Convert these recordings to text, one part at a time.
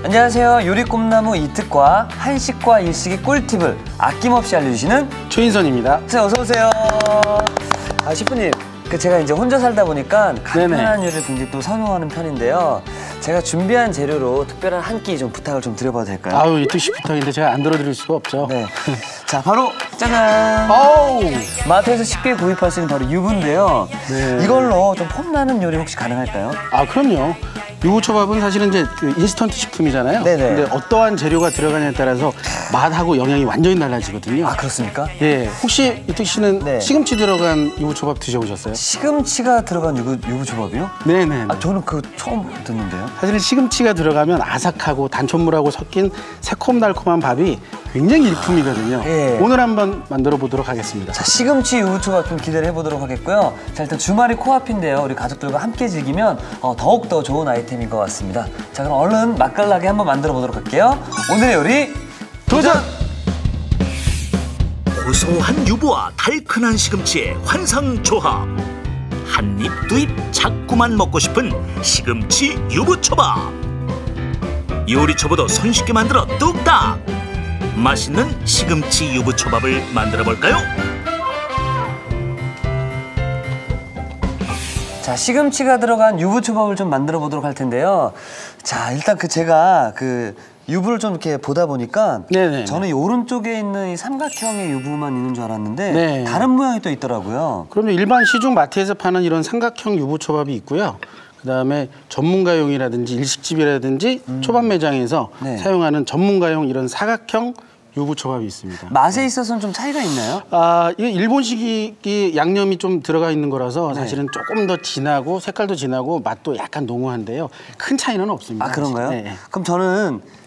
안녕하세요. 요리 꿈나무 이특과 한식과 일식의 꿀팁을 아낌없이 알려주시는 최인선입니다. 네, 어서 오세요. 셰프님, 제가 이제 혼자 살다 보니까 간편한 요리를 굉장히 또 선호하는 편인데요. 제가 준비한 재료로 특별한 한 끼 좀 부탁을 좀 드려봐도 될까요? 아유, 이특 씨 부탁인데 제가 안 들어드릴 수가 없죠. 네. 자, 바로 짜잔! 오우! 마트에서 쉽게 구입할 수 있는 바로 유부인데요. 네. 이걸로 좀 폼나는 요리 혹시 가능할까요? 아, 그럼요. 유부초밥은 사실은 이제 그 인스턴트 식품이잖아요. 네네. 근데 어떠한 재료가 들어가냐에 따라서 맛하고 영양이 완전히 달라지거든요. 아, 그렇습니까? 예. 혹시 이특 씨는 시금치 들어간 유부초밥 드셔보셨어요? 시금치가 들어간 유부초밥이요? 네네. 아, 저는 그거 처음 듣는데요. 사실은 시금치가 들어가면 아삭하고 단촛물하고 섞인 새콤달콤한 밥이 굉장히 일품이거든요. 예. 오늘 한번 만들어 보도록 하겠습니다. 자, 시금치 유부초밥 좀 기대를 해보도록 하겠고요. 자, 일단 주말이 코앞인데요. 우리 가족들과 함께 즐기면 더욱더 좋은 아이템인 것 같습니다. 자, 그럼 얼른 맛깔나게 한번 만들어 보도록 할게요. 오늘의 요리 도전! 고소한 유부와 달큰한 시금치의 환상조합. 한 입, 두 입 자꾸만 먹고 싶은 시금치 유부초밥. 요리초보도 손쉽게 만들어 뚝딱! 맛있는 시금치 유부초밥을 만들어 볼까요? 자, 시금치가 들어간 유부초밥을 좀 만들어 보도록 할 텐데요. 자, 일단 제가 유부를 좀 이렇게 보다 보니까 네네. 저는 이 오른쪽에 있는 이 삼각형의 유부만 있는 줄 알았는데 네. 다른 모양이 또 있더라고요. 그럼요. 일반 시중 마트에서 파는 이런 삼각형 유부초밥이 있고요. 그다음에 전문가용이라든지 일식집이라든지 초밥 매장에서 네. 사용하는 전문가용 이런 사각형 유부초밥이 있습니다. 맛에 있어서는 좀 차이가 있나요? 아, 이게 일본식이 양념이 좀 들어가 있는 거라서 사실은 네. 조금 더 진하고 색깔도 진하고 맛도 약간 농후한데요. 큰 차이는 없습니다. 아, 그런가요? 네. 그럼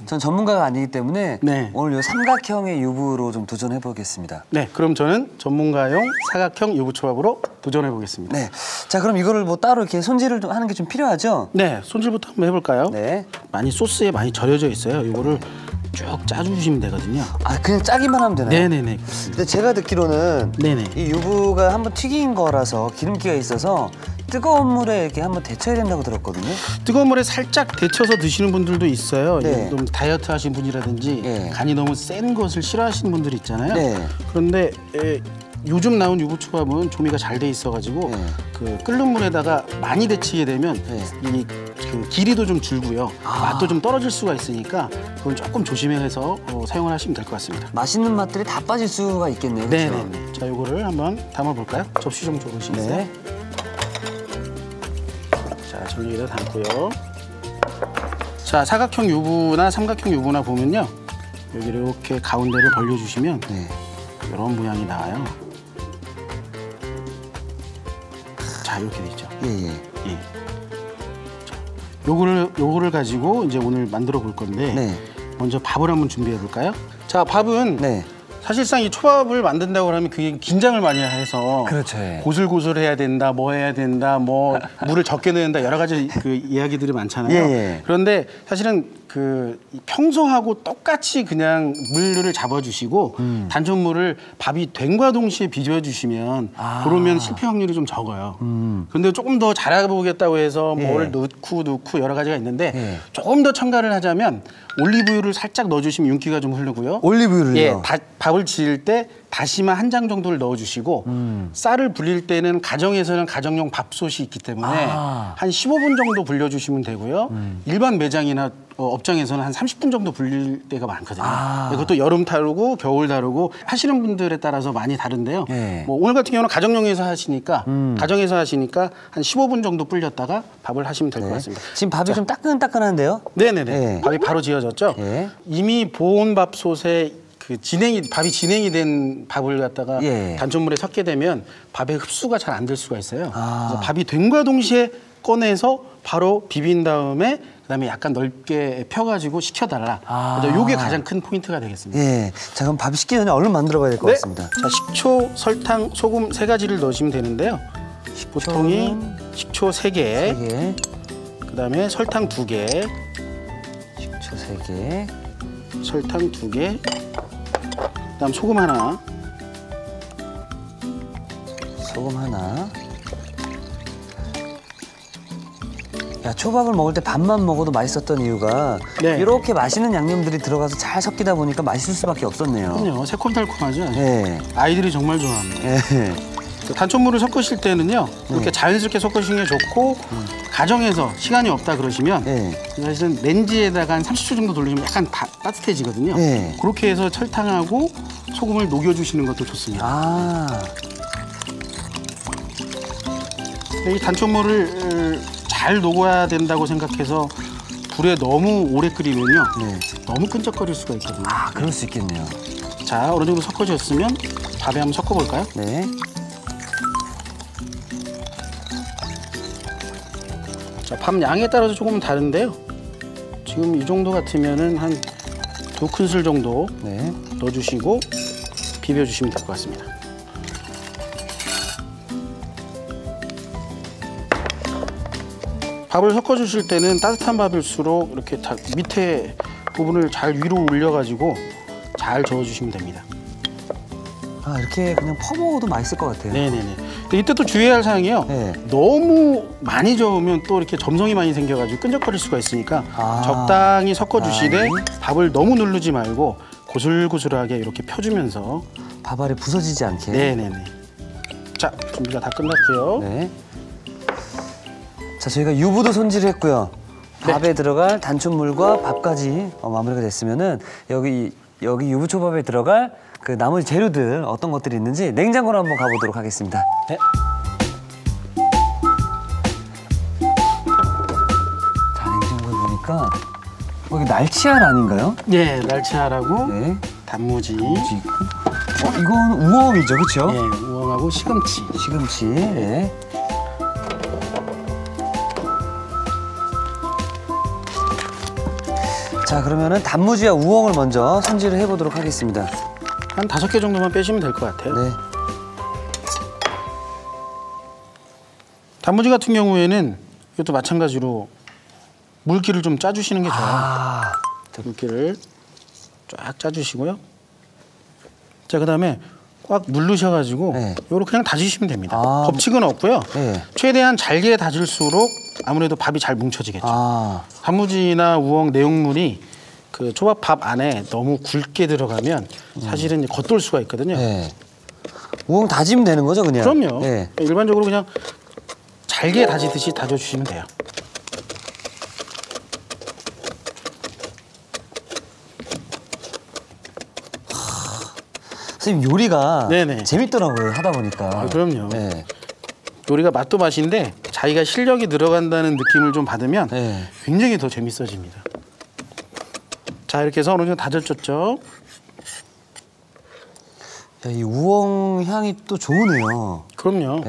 전 전문가가 아니기 때문에 네. 오늘 이 삼각형의 유부로 좀 도전해 보겠습니다. 네, 그럼 저는 전문가용 사각형 유부초밥으로 도전해 보겠습니다. 네. 자, 그럼 이거를 뭐 따로 이렇게 손질을 하는 게 좀 필요하죠? 네, 손질부터 한번 해볼까요? 네. 많이 소스에 많이 절여져 있어요. 이거를 쭉 짜주시면 되거든요. 아, 그냥 짜기만 하면 되나요? 네네네. 근데 제가 듣기로는 네네. 이 유부가 한번 튀긴 거라서 기름기가 있어서 뜨거운 물에 이렇게 한번 데쳐야 된다고 들었거든요. 뜨거운 물에 살짝 데쳐서 드시는 분들도 있어요. 네. 좀 다이어트 하신 분이라든지 네. 간이 너무 센 것을 싫어하시는 분들 있잖아요. 네. 그런데 요즘 나온 유부초밥은 조미가 잘 돼 있어가지고 그 끓는 물에다가 많이 데치게 되면 이 길이도 좀 줄고요. 맛도 좀 떨어질 수가 있으니까 그건 조금 조심해서 사용을 하시면 될 것 같습니다. 맛있는 맛들이 다 빠질 수가 있겠네요. 그렇죠? 네네. 자, 요거를 한번 담아볼까요? 접시 좀 줘보시겠어요? 네. 자, 전용기에다 담고요. 자, 사각형 유부나 삼각형 유부나 보면요. 여기 이렇게 가운데를 벌려주시면 이런 모양이 나와요. 자, 이렇게 되죠. 예. 자, 요거를 가지고 이제 오늘 만들어 볼 건데 먼저 밥을 한번 준비해 볼까요? 자, 밥은 사실상 이 초밥을 만든다고 하면 그게 긴장을 많이 해서 그렇죠. 고슬고슬해야 된다, 뭐 해야 된다, 뭐 물을 적게 넣어야 된다 여러 가지 이야기들이 많잖아요. 그런데 사실은 평소하고 똑같이 그냥 물을 잡아주시고 단촛물을 밥이 됨과 동시에 비벼주시면 그러면 실패 확률이 좀 적어요. 그런데 조금 더 잘해보겠다고 해서 뭘 넣고 여러 가지가 있는데 조금 더 첨가를 하자면 올리브유를 살짝 넣어주시면 윤기가 좀 흐르고요. 올리브유를요? 예, 밥을 지을 때 다시마 한 장 정도를 넣어주시고 쌀을 불릴 때는 가정에서는 가정용 밥솥이 있기 때문에 한 15분 정도 불려주시면 되고요. 일반 매장이나 업장에서는 한 30분 정도 불릴 때가 많거든요. 그것도 여름 다르고 겨울 다르고 하시는 분들에 따라서 많이 다른데요. 뭐 오늘 같은 경우는 가정용에서 하시니까 가정에서 하시니까 한 15분 정도 불렸다가 밥을 하시면 될 것 같습니다. 지금 밥이 좀 따끈따끈한데요? 네네네. 밥이 바로 지어졌죠. 이미 보온 밥솥에 밥이 진행이 된 밥을 갖다가 단촛물에 섞게 되면 밥의 흡수가 잘 안 될 수가 있어요. 그래서 밥이 됨과 동시에 꺼내서 바로 비빈 다음에 그다음에 약간 넓게 펴가지고 식혀달라. 이게 가장 큰 포인트가 되겠습니다. 자, 그럼 밥이 식기 전에 얼른 만들어봐야 될 것 같습니다. 자, 식초, 설탕, 소금 3가지를 넣으시면 되는데요. 보통이 식초 3개, 그다음에 설탕 2개, 식초 3개, 설탕 2개, 그다음 소금 하나, 야, 초밥을 먹을 때 밥만 먹어도 맛있었던 이유가 네. 이렇게 맛있는 양념들이 들어가서 잘 섞이다 보니까 맛있을 수밖에 없었네요. 그럼요. 새콤달콤하죠. 네. 아이들이 정말 좋아합니다. 네. 단촛물을 섞으실 때는요. 이렇게 자연스럽게 섞으시는 게 좋고 가정에서 시간이 없다 그러시면 사실은 렌지에다가 한 30초 정도 돌리면 약간 따뜻해지거든요. 그렇게 해서 설탕하고 소금을 녹여주시는 것도 좋습니다. 아. 이 단촛물을 잘 녹아야 된다고 생각해서 불에 너무 오래 끓이면요. 너무 끈적거릴 수가 있거든요. 아, 그럴 수 있겠네요. 자, 어느 정도 섞어졌으면 밥에 한번 섞어볼까요? 네. 자, 밥 양에 따라서 조금 다른데요. 지금 이 정도 같으면은 한 2큰술 정도 넣어주시고 비벼주시면 될 것 같습니다. 밥을 섞어주실 때는 따뜻한 밥일수록 이렇게 밑에 부분을 잘 위로 올려가지고 잘 저어주시면 됩니다. 아, 이렇게 그냥 퍼먹어도 맛있을 것 같아요. 네네네. 이때 또 주의해야 할 사항이요. 너무 많이 저으면 또 이렇게 점성이 많이 생겨가지고 끈적거릴 수가 있으니까 적당히 섞어주시되 밥을 너무 누르지 말고 고슬고슬하게 이렇게 펴주면서 밥알이 부서지지 않게. 네네네. 자, 준비가 다 끝났고요. 네. 자, 저희가 유부도 손질했고요. 밥에 들어갈 단촛물과 밥까지 마무리가 됐으면은 여기 유부초밥에 들어갈 그 나머지 재료들 어떤 것들이 있는지 냉장고로 한번 가보도록 하겠습니다. 네. 자, 냉장고에 보니까 여기 날치알 아닌가요? 네, 날치알하고 네. 단무지. 있고. 이건 우엉이죠, 그렇죠? 네, 우엉하고 시금치. 시금치. 네. 자, 그러면은 단무지와 우엉을 먼저 손질을 해보도록 하겠습니다. 한 5개 정도만 빼시면 될 것 같아요. 네. 단무지 같은 경우에는 이것도 마찬가지로 물기를 좀 짜주시는 게 좋아요. 물기를 쫙 짜주시고요. 자, 그다음에 꽉 누르셔가지고 요렇게 그냥 다지시면 됩니다. 법칙은 없고요. 최대한 잘게 다질수록 아무래도 밥이 잘 뭉쳐지겠죠. 단무지나 우엉 내용물이 그 초밥밥 안에 너무 굵게 들어가면 사실은 겉돌 수가 있거든요. 우엉 다지면 되는 거죠, 그냥? 그럼요. 일반적으로 그냥 잘게 다지듯이 다져주시면 돼요. 선생님, 요리가 재밌더라고요, 하다 보니까. 그럼요. 요리가 맛도 맛인데 자기가 실력이 들어간다는 느낌을 좀 받으면 굉장히 더 재밌어집니다. 자, 이렇게 해서 어느 정도 다져졌죠? 야, 이 우엉 향이 또 좋으네요. 그럼요.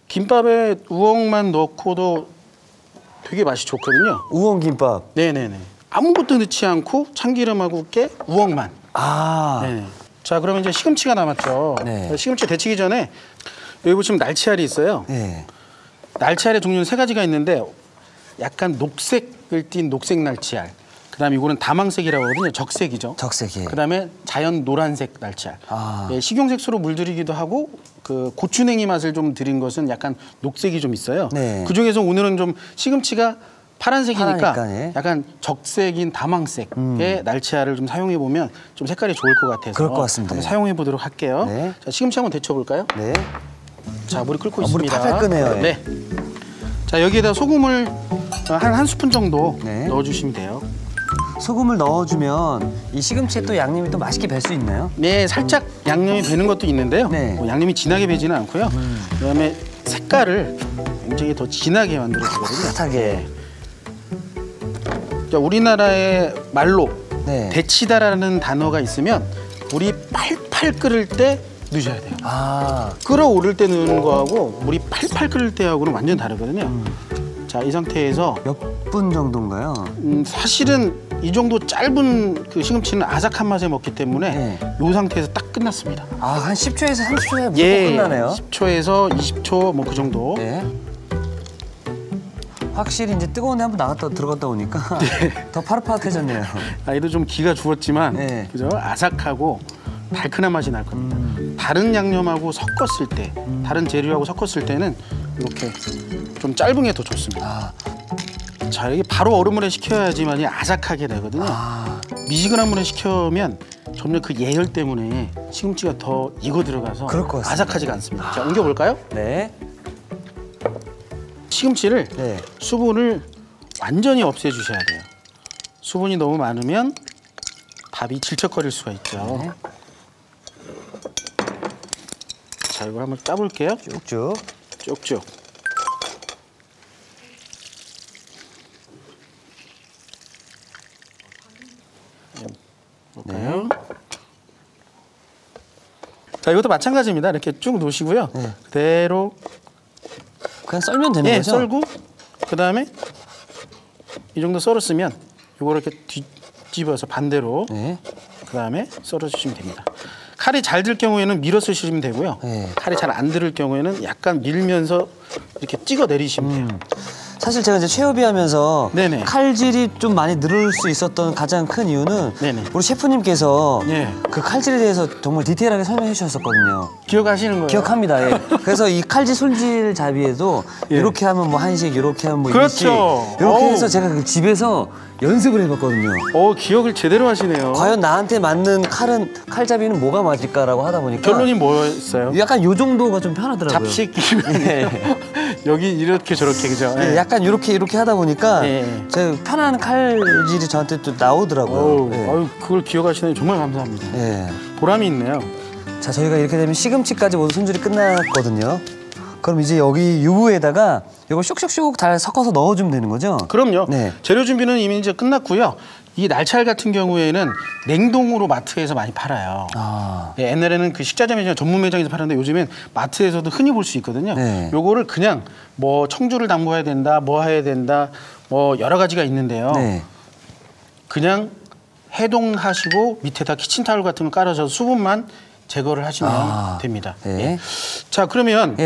김밥에 우엉만 넣고도 되게 맛이 좋거든요. 우엉 김밥. 네네네. 아무것도 넣지 않고 참기름하고 깨, 우엉만. 네네. 자, 그러면 이제 시금치가 남았죠. 시금치 데치기 전에 여기 보시면 날치알이 있어요. 날치알의 종류는 3가지가 있는데 약간 녹색을 띤 녹색 날치알. 그다음에 이거는 다망색이라고 하거든요. 적색이죠. 적색이. 그다음에 자연 노란색 날치알. 식용색소로 물들이기도 하고 그 고추냉이 맛을 좀 들인 것은 약간 녹색이 좀 있어요. 그 중에서 오늘은 좀 시금치가 파란색이니까 약간 적색인 다망색의 날치알을 좀 사용해 보면 좀 색깔이 좋을 것 같아서 그럴 것 같습니다. 한번 사용해 보도록 할게요. 자, 시금치 한번 데쳐 볼까요? 자, 물이 끓고 있습니다. 물이 팔팔 끓네요. 자, 여기에다 소금을 한 스푼 정도 넣어주시면 돼요. 소금을 넣어주면 이 시금치에 또 양념이 또 맛있게 배 수 있나요? 네, 살짝 양념이 배는 것도 있는데요. 뭐 양념이 진하게 배지는 않고요. 그다음에 색깔을 굉장히 더 진하게 만들어주거든요. 따뜻하게. 자, 우리나라의 말로 데치다라는 단어가 있으면 물이 팔팔 끓을 때 넣으셔야 돼요. 끓어오를 때 넣는 거하고 물이 팔팔 끓을 때하고는 완전 다르거든요. 자, 이 상태에서 몇 분 정도인가요? 사실은 이 정도 짧은 그 시금치는 아삭한 맛에 먹기 때문에 이 상태에서 딱 끝났습니다. 한 10초에서 30초에 무조건 끝나네요. 10초에서 20초 뭐 그 정도. 확실히 이제 뜨거운 데 한번 나갔다 들어갔다 오니까 더 파릇파릇해졌네요. 아이도 좀 기가 죽었지만 그죠? 아삭하고 달큰한 맛이 날 겁니다. 다른 양념하고 섞었을 때, 다른 재료하고 섞었을 때는 이렇게 좀 짧은 게 더 좋습니다. 자, 이게 바로 얼음물에 식혀야지만이 아삭하게 되거든요. 미지근한 물에 식혀면 점점 그 예열 때문에 시금치가 더 익어 들어가서 아삭하지가 않습니다. 자, 옮겨볼까요? 네. 시금치를 수분을 완전히 없애주셔야 돼요. 수분이 너무 많으면 밥이 질척거릴 수가 있죠. 자, 이걸 한번 짜볼게요. 쭉쭉. 쭉쭉. 볼까요? 자, 이것도 마찬가지입니다. 이렇게 쭉 놓으시고요. 그대로 그냥 썰면 되는 거죠? 썰고 그다음에 이 정도 썰었으면 이걸 이렇게 뒤집어서 반대로 그다음에 썰어 주시면 됩니다. 칼이 잘 들 경우에는 밀어 쓰시면 되고요. 칼이 잘 안 들 경우에는 약간 밀면서 이렇게 찍어 내리시면 돼요. 사실 제가 이제 체업이 하면서 칼질이 좀 많이 늘을 수 있었던 가장 큰 이유는 우리 셰프님께서 그 칼질에 대해서 정말 디테일하게 설명해 주셨었거든요. 기억하시는 거예요? 기억합니다. 예. 그래서 이 칼질 손질 자비에도 이렇게 하면 뭐 한식, 이렇게 하면 뭐 일식 이렇게 해서 제가 그 집에서 연습을 해봤거든요. 기억을 제대로 하시네요. 과연 나한테 맞는 칼잡이는 뭐가 맞을까라고 하다 보니까 결론이 뭐였어요? 약간 요 정도가 좀 편하더라고요. 잡식 여기 이렇게 저렇게 그죠? 약간 이렇게 하다 보니까 제 편한 칼질이 저한테 또 나오더라고요. 아유, 그걸 기억하시다니 정말 감사합니다. 보람이 있네요. 자, 저희가 이렇게 되면 시금치까지 모두 손질이 끝났거든요. 그럼 이제 여기 유부에다가 이걸 슉슉슉 잘 섞어서 넣어주면 되는 거죠? 그럼요. 재료 준비는 이미 이제 끝났고요. 이 날치알 같은 경우에는 냉동으로 마트에서 많이 팔아요. 옛날에는 그 식자재 매장 전문 매장에서 팔았는데 요즘엔 마트에서도 흔히 볼 수 있거든요. 요거를 그냥 뭐 청주를 담궈야 된다, 뭐 해야 된다, 뭐 여러 가지가 있는데요. 그냥 해동하시고 밑에다 키친타올 같은 거 깔아서 수분만 제거를 하시면 됩니다. 자, 그러면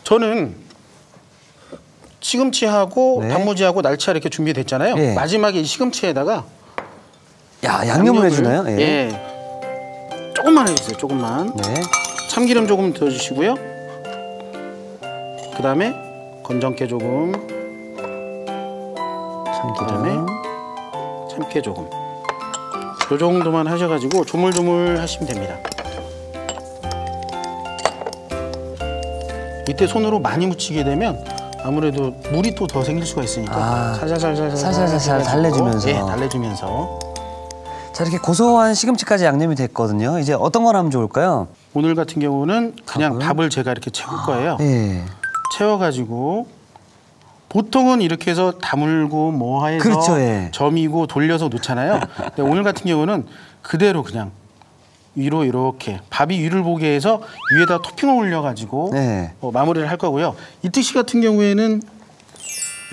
저는 시금치하고 단무지하고 날치알 이렇게 준비됐잖아요. 마지막에 이 시금치에다가 양념을 해주나요? 조금만 해주세요. 조금만. 참기름 조금 넣어주시고요. 그 다음에 건정깨 조금. 그다음에 참깨 조금. 요 정도만 하셔가지고 조물조물 하시면 됩니다. 이때 손으로 많이 묻히게 되면 아무래도 물이 또 더 생길 수가 있으니까 살살살살 달래주면서. 달래주면서. 자, 이렇게 고소한 시금치까지 양념이 됐거든요. 이제 어떤 걸 하면 좋을까요? 오늘 같은 경우는 그냥 밥을 제가 이렇게 채울 거예요. 채워가지고 보통은 이렇게 해서 다물고 뭐 해서 점이고 돌려서 놓잖아요. 근데 오늘 같은 경우는 그대로 그냥 위로 이렇게 밥이 위를 보게 해서 위에다 토핑을 올려가지고 마무리를 할 거고요. 이특 씨 같은 경우에는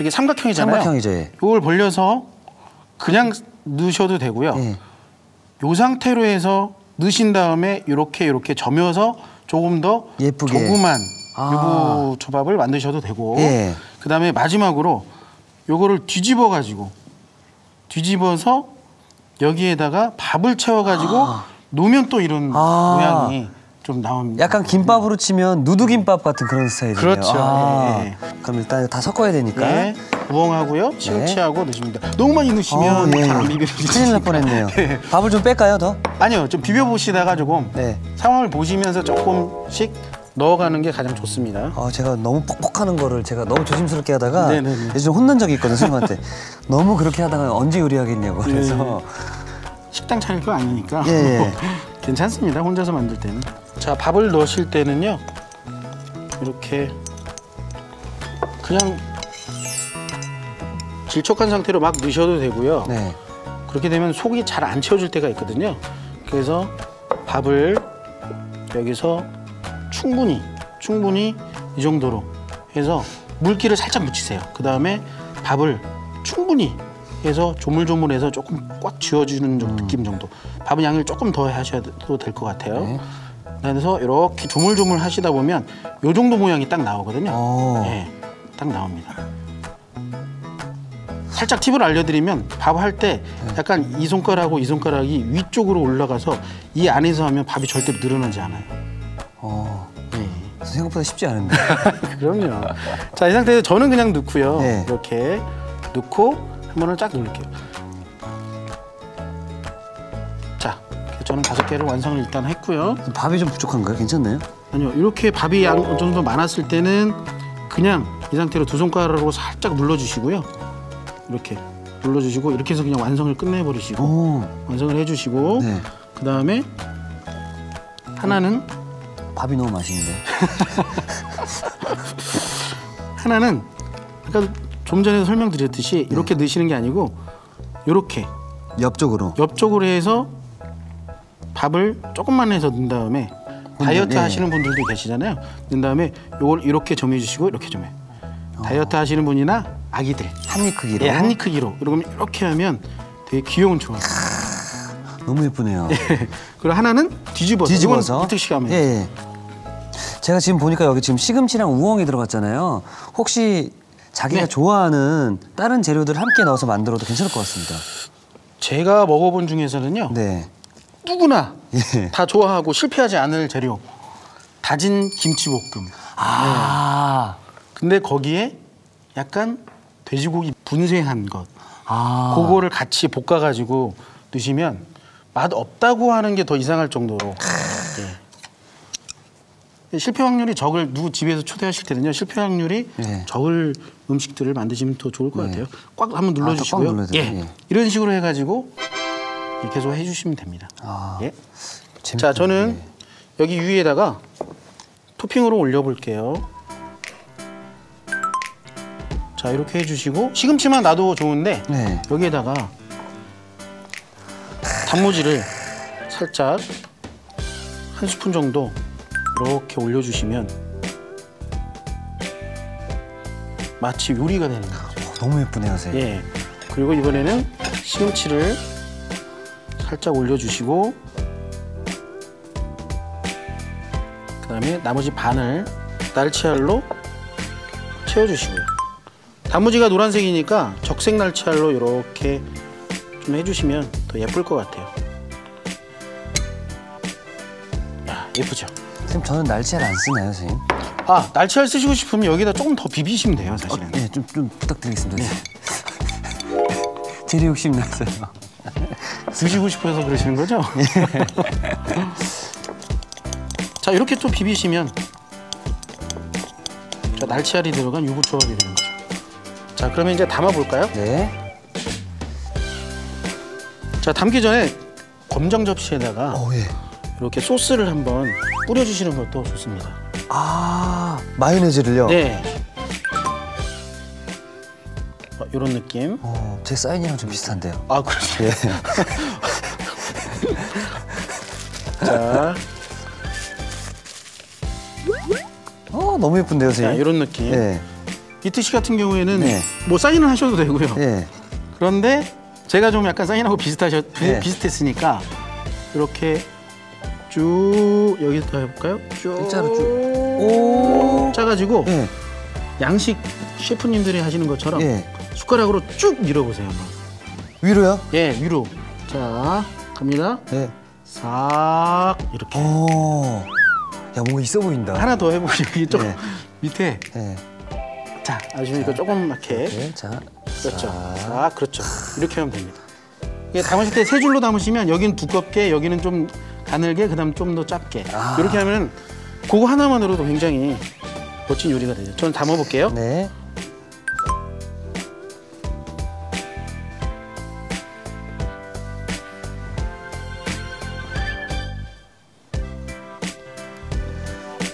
이게 삼각형이잖아요. 삼각형이죠. 이걸 벌려서 그냥 넣으셔도 되고요. 이 상태로 해서 넣으신 다음에 이렇게 점여서 조금 더 예쁘게 조그만 유부 초밥을 만드셔도 되고 그다음에 마지막으로 요거를 뒤집어서 여기에다가 밥을 채워가지고 놓으면 또 이런 모양이 좀 나옵니다. 약간 김밥으로 치면 누드김밥 같은 그런 스타일이에요. 그렇죠. 그럼 일단 다 섞어야 되니까. 우엉하고요, 시금치하고 넣으시면 됩니다. 너무 많이 넣으시면 잘 안 비벼지죠. 큰일 날 뻔했네요. 밥을 좀 뺄까요, 더? 아니요, 좀 비벼보시다가 조금 상황을 보시면서 조금씩 넣어가는 게 가장 좋습니다. 제가 너무 퍽퍽하는 거를 제가 너무 조심스럽게 하다가 예전에 혼난 적이 있거든요, 선생님한테. 너무 그렇게 하다가 언제 요리하겠냐고. 그래서 식당 차릴 거 아니니까 괜찮습니다, 혼자서 만들 때는. 자, 밥을 넣으실 때는요, 이렇게 그냥 질척한 상태로 막 넣으셔도 되고요. 그렇게 되면 속이 잘 안 채워질 때가 있거든요. 그래서 밥을 여기서 충분히 이 정도로 해서 물기를 살짝 묻히세요. 그 다음에 밥을 충분히 해서 조물조물해서 조금 꽉 쥐어주는 느낌 정도. 밥은 양을 조금 더 하셔도 될 것 같아요. 그래서 이렇게 조물조물 하시다 보면 이 정도 모양이 딱 나오거든요. 딱 나옵니다. 살짝 팁을 알려드리면 밥 할 때 약간 이 손가락하고 이 손가락이 위쪽으로 올라가서 이 안에서 하면 밥이 절대로 늘어나지 않아요. 생각보다 쉽지 않은데. 그럼요. 자, 이 상태에서 저는 그냥 넣고요. 네. 이렇게 넣고 한 번을 쫙 누를게요. 자, 저는 5개를 완성을 일단 했고요. 밥이 좀 부족한가요? 괜찮나요? 아니요, 이렇게 밥이 어느 정도 많았을 때는 그냥 이 상태로 2손가락으로 살짝 눌러주시고요. 이렇게 눌러주시고 이렇게 해서 그냥 완성을 끝내버리시고 완성을 해주시고 네. 그 다음에 하나는 밥이 너무 맛있는데. 하나는 아까 좀 전에 설명드렸듯이 이렇게 넣으시는 게 아니고 이렇게 옆쪽으로 해서 밥을 조금만 해서 넣은 다음에 다이어트 네. 하시는 분들도 계시잖아요. 넣은 다음에 이걸 이렇게 점해 주시고 이렇게 점해. 다이어트 하시는 분이나 아기들 한 입 크기로. 네, 한 입 크기로. 이렇게 하면 되게 귀여운 조합. 너무 예쁘네요. 그리고 하나는 뒤집어서 이특식 하면. 예. 제가 지금 보니까 여기 지금 시금치랑 우엉이 들어갔잖아요. 혹시 자기가 네. 좋아하는 다른 재료들 함께 넣어서 만들어도 괜찮을 것 같습니다. 제가 먹어본 중에서는요. 네. 누구나 예. 다 좋아하고 실패하지 않을 재료. 다진 김치볶음. 아. 네. 근데 거기에 약간 돼지고기 분쇄한 것. 아. 그거를 같이 볶아가지고 드시면 맛 없다고 하는 게 더 이상할 정도로. 예. 실패 확률이 적을 누구 집에서 초대하실 때는요. 실패 확률이 네. 적을 음식들을 만드시면 더 좋을 것 네. 같아요. 꽉 한번 눌러주시고요. 꽉 눌러야 돼요? 예. 이런 식으로 해가지고 계속 해주시면 됩니다. 아. 예. 재밌다. 자, 저는 여기 위에다가 토핑으로 올려볼게요. 자, 이렇게 해주시고 시금치만 놔도 좋은데 네. 여기에다가 단무지를 살짝 한 스푼 정도 이렇게 올려주시면 마치 요리가 되는 거죠. 너무 예쁘네요, 선생님. 예. 그리고 이번에는 시금치를 살짝 올려주시고 그다음에 나머지 반을 날치알로 채워주시고요. 단무지가 노란색이니까 적색 날치알로 이렇게 좀 해주시면 더 예쁠 것 같아요. 야, 예쁘죠? 선생님, 저는 날치알 안 쓰나요, 선생님? 아, 날치알 쓰시고 싶으면 여기다 조금 더 비비시면 돼요, 사실은. 네, 좀 부탁드리겠습니다. 재료 욕심 났어요. 드시고 싶어서 그러시는 거죠? 자, 이렇게 또 비비시면 자, 날치알이 들어간 유부초밥이 되는 거죠. 자, 그러면 이제 담아볼까요? 네. 자, 담기 전에 검정 접시에다가 예. 이렇게 소스를 한번 뿌려주시는 것도 좋습니다. 아, 마요네즈를요? 네. 이런 느낌. 제 사인이랑 좀 비슷한데요. 아, 그렇죠. 예. 자, 너무 예쁜데요, 자, 선생님? 이런 느낌. 예. 이특 씨 같은 경우에는 네. 뭐 사인을 하셔도 되고요. 예. 그런데 제가 좀 약간 사인하고 네. 비슷했으니까 이렇게 쭉 여기다 해볼까요? 쭉 일자로 쭉. 오. 짜가지고 예. 양식 셰프님들이 하시는 것처럼 예. 숟가락으로 쭉 밀어보세요. 한번. 위로요? 예, 위로. 자, 갑니다. 예. 싹 이렇게. 오. 야, 뭔가 있어 보인다. 하나 더 해보시고 이게 좀 네. 밑에. 예. 자, 아시니까 조금맣게. 네, 자. 그렇죠. 아, 그렇죠. 이렇게 하면 됩니다. 이게 담으실 때 세 줄로 담으시면 여기는 두껍게, 여기는 좀 가늘게, 그다음 좀 더 작게. 이렇게 하면 그거 하나만으로도 굉장히 멋진 요리가 되죠. 저는 담아볼게요. 네.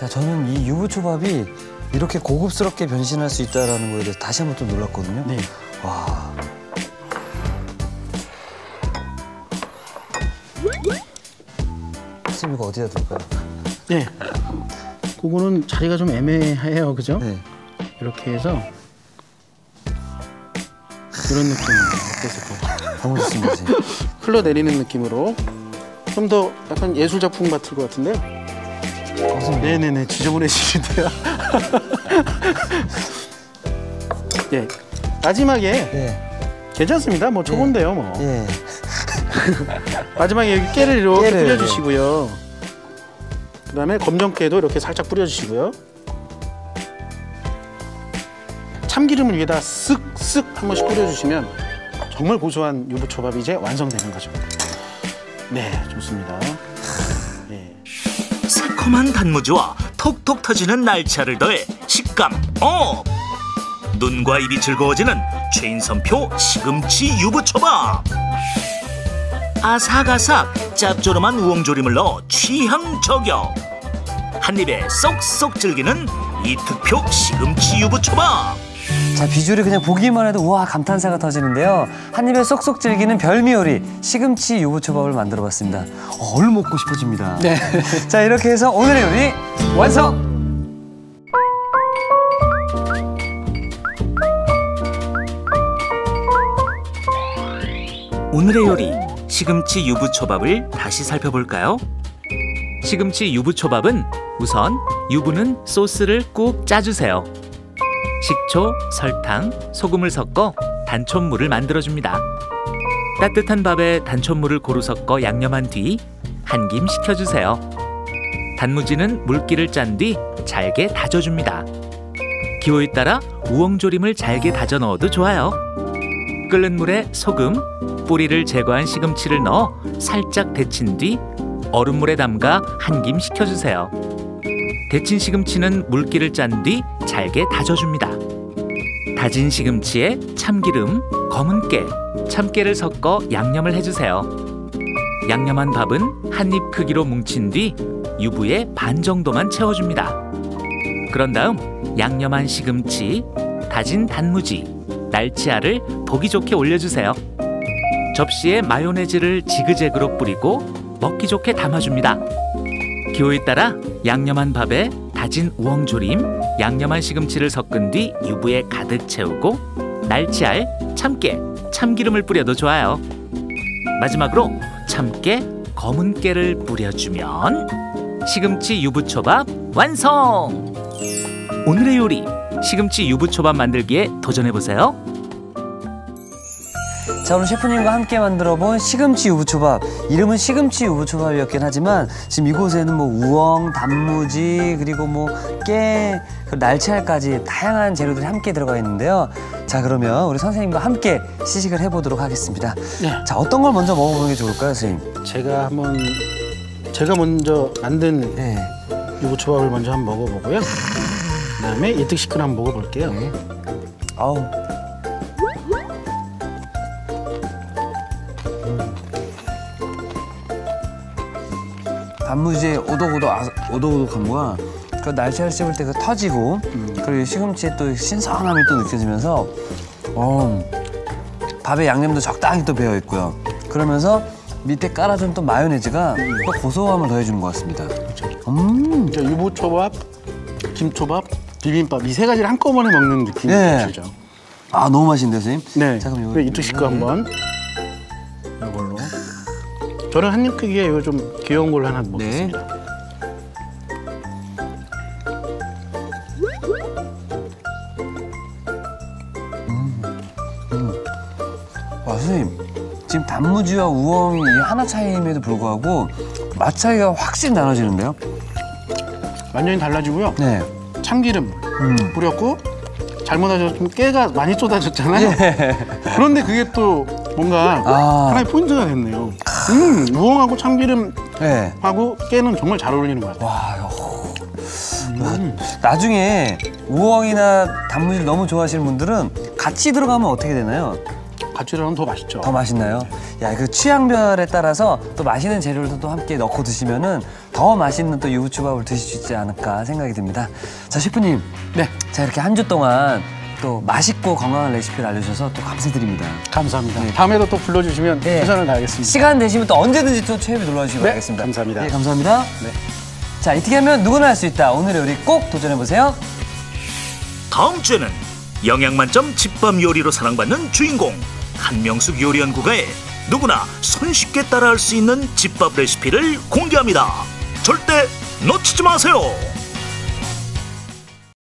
자, 저는 이 유부초밥이 이렇게 고급스럽게 변신할 수 있다는 거에 대해서 다시 한번 좀 놀랐거든요. 네. 와. 선생님, 이거 어디다 둘까요? 네. 그거는 자리가 좀 애매해요, 그죠? 네. 이렇게 해서 이런 느낌으로 너무 좋습니다, 선생님. 흘러내리는 느낌으로 좀 더 약간 예술 작품 같을 것 같은데요. 네네네, 지저분해지는데요. 예, 마지막에 예. 괜찮습니다. 뭐 초보인데요, 뭐. 예. 마지막에 여기 깨를 이렇게 뿌려주시고요. 그다음에 검정깨도 이렇게 살짝 뿌려주시고요. 참기름을 위에다 쓱쓱 한 번씩 뿌려주시면 정말 고소한 유부초밥이 이제 완성되는 거죠. 네, 좋습니다. 네. 새콤한 단무지와 톡톡 터지는 날치알을 더해 식감 업! 눈과 입이 즐거워지는 최인선표 시금치 유부초밥. 아삭아삭 짭조름한 우엉조림을 넣어 취향 저격. 한 입에 쏙쏙 즐기는 이특표 시금치 유부초밥. 자, 비주얼이 그냥 보기만 해도 우와 감탄사가 터지는데요. 한 입에 쏙쏙 즐기는 별미 요리 시금치 유부초밥을 만들어봤습니다. 얼른 먹고 싶어집니다. 네. 자, 이렇게 해서 오늘의 요리 완성! 오늘의 요리 시금치 유부초밥을 다시 살펴볼까요? 시금치 유부초밥은 우선 유부는 소스를 꾹 짜주세요. 식초, 설탕, 소금을 섞어 단촛물을 만들어줍니다. 따뜻한 밥에 단촛물을 고루 섞어 양념한 뒤 한 김 식혀주세요. 단무지는 물기를 짠 뒤 잘게 다져줍니다. 기호에 따라 우엉조림을 잘게 다져 넣어도 좋아요. 끓는 물에 소금, 뿌리를 제거한 시금치를 넣어 살짝 데친 뒤 얼음물에 담가 한 김 식혀주세요. 데친 시금치는 물기를 짠 뒤 잘게 다져줍니다. 다진 시금치에 참기름, 검은 깨, 참깨를 섞어 양념을 해주세요. 양념한 밥은 한 입 크기로 뭉친 뒤 유부에 반 정도만 채워줍니다. 그런 다음 양념한 시금치, 다진 단무지, 날치알을 보기 좋게 올려주세요. 접시에 마요네즈를 지그재그로 뿌리고 먹기 좋게 담아줍니다. 기호에 따라 양념한 밥에 다진 우엉조림, 양념한 시금치를 섞은 뒤 유부에 가득 채우고 날치알, 참깨, 참기름을 뿌려도 좋아요. 마지막으로 참깨, 검은 깨를 뿌려주면 시금치 유부초밥 완성! 오늘의 요리 시금치 유부초밥 만들기에 도전해보세요. 자, 오늘 셰프님과 함께 만들어본 시금치 유부초밥. 이름은 시금치 유부초밥이었긴 하지만 지금 이곳에는 뭐 우엉, 단무지, 그리고 뭐 깨, 날치알까지 다양한 재료들이 함께 들어가 있는데요. 자, 그러면 우리 선생님과 함께 시식을 해보도록 하겠습니다. 네. 자, 어떤 걸 먼저 먹어보는 게 좋을까요, 선생님? 제가 먼저 만든 네. 유부초밥을 먼저 한번 먹어보고요. 그다음에 이특식을 한번 먹어볼게요. 아우. 단무지의 오독오독함과 그 날치알 씹을 때 그 터지고 그리고 시금치의 또 신선함이 또 느껴지면서 밥에 양념도 적당히 또 배어 있고요. 그러면서 밑에 깔아준 또 마요네즈가 또 고소함을 더해주는 것 같습니다. 유부초밥, 김초밥, 비빔밥 이 세 가지를 한꺼번에 먹는 느낌이 드시죠? 아, 너무 맛있는데요, 선생님? 네. 자, 그럼 이특식 거 한번 이걸로. 저는 한 입 크기에 이거 좀 귀여운 걸로 하나 먹겠습니다. 네. 와, 선생님. 지금 단무지와 우엉이 하나 차이임에도 불구하고 맛 차이가 확실히 나눠지는데요? 완전히 달라지고요. 네. 참기름 뿌렸고 잘못하셨으면 깨가 많이 쏟아졌잖아요. 예. 그런데 그게 또 뭔가 하나의 포인트가 됐네요. 우엉하고 참기름하고 깨는 정말 잘 어울리는 것 같아요. 와, 나중에 우엉이나 단무지를 너무 좋아하시는 분들은 같이 들어가면 어떻게 되나요? 같이 들어가면 더 맛있죠. 더 맛있나요? 야, 그 취향별에 따라서 또 맛있는 재료를 또 함께 넣고 드시면은 더 맛있는 또 유부초밥을 드실 수 있지 않을까 생각이 듭니다. 자, 셰프님. 네. 자, 이렇게 한 주 동안 또 맛있고 건강한 레시피를 알려주셔서 또 감사드립니다. 감사합니다. 네. 다음에도 또 불러주시면 최선을 다하겠습니다. 시간 되시면 또 언제든지 또 최협에 놀러주시기 바라겠습니다. 감사합니다. 네, 감사합니다. 네. 자, 이렇게 하면 누구나 할 수 있다. 오늘의 요리 꼭 도전해보세요. 다음 주에는 영양 만점 집밥 요리로 사랑받는 주인공 한명숙 요리연구가의 누구나 손쉽게 따라할 수 있는 집밥 레시피를 공개합니다. 절대 놓치지 마세요.